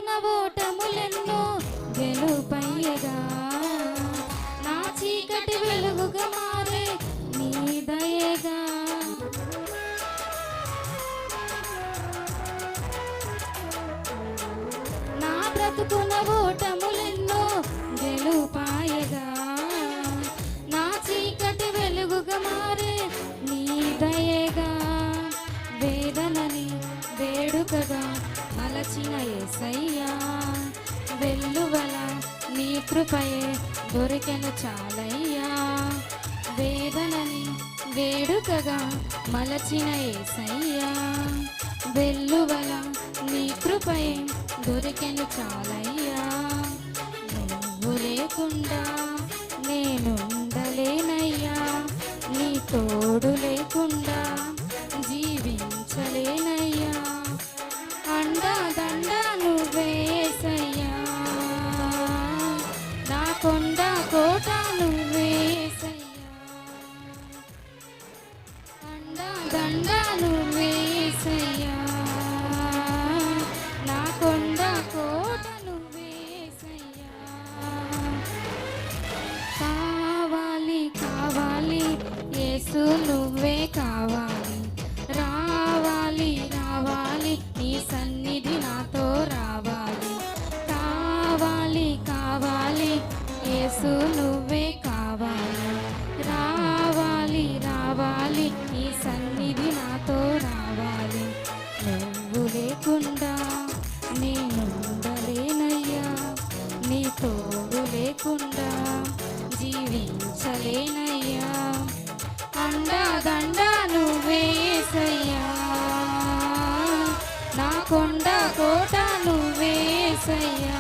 బ్రతుకున్న ఓటములెన్నో గెలుపయ్యగా, నా చీకటి వెలుగుగా మారే నీ దయగా. నా బ్రతుకున్న ఓటములెన్నో గెలుపాయగా, నా చీకటి వెలుగుగా మారే నీ దయగా. వేదనని వేడుకగా మలచిన యేసయ్యా, వెల్లువల నీ కృపయే దొరికెను చాలయ్యా. వేదనని వేడుకగా మలచిన యేసయ్యా, వెల్లువల నీ కృపయే దొరికెను చాలయ్యా. నువ్వు లేకుండా నేనుండలేనయ్యా, నీ తోడు లేకుండా జీవించలేనయ్యా. అండా దండ నువ్వే యేసయ్యా, నా కొండ కోట నువ్వే యేసయ్యా. అండా దండ నువ్వే యేసయ్యా, నా కొండ కోట నువ్వే యేసయ్యా. కావాలి కావాలి యేసు నువ్వే కావాలి, రావాలి రావాలి నీ సన్నిధి నాతో రావాలి. కావాలి కావాలి యేసు నువ్వే కావాలి, రావాలి రావాలి నీ సన్నిధి నాతో రావాలి. నువ్వు లేకుండా నేనుండలేనయ్యా, నీ తోడు లేకుండా జీవించలేనయ్యా. అండా దండ నువ్వే యేసయ్యా, నా కొండ కోట నువ్వే యేసయ్యా.